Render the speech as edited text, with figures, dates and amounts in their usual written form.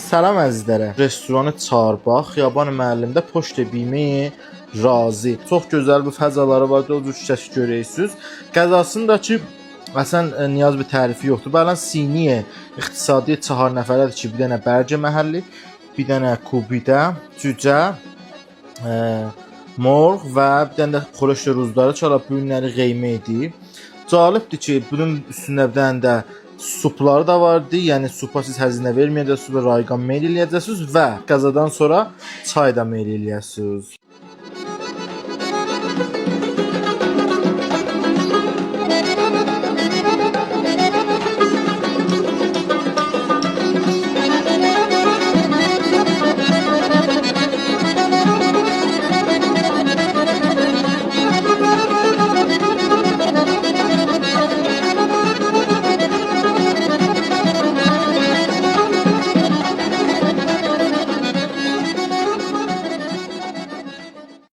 Salam əzizlərə. Restoranı Çarbax, Xiyabani müəllimdə poçt yemeği razı. Çox gözəl bir fəzaları var, o cür şəkil görürsüz. Qəzasını da ki əslən niyaz bir tərifi yoxdur. Bəlan siniyə iqtisadi 4 nəfərədir ki, bir dənə bərgə məhəlli, bir dənə kubidə, cücə, morğ və bir dənə də xoreş ruzları çala bu günləri qeymə idi. Cəlibdir ki, bunun üstündə bir dənə də supları da vardı. Yəni supa siz həzinə verməyəcəksiniz, rayqan meyl eləyəcəksiniz və qəzadan sonra çay da meyl eləyəcəksiniz.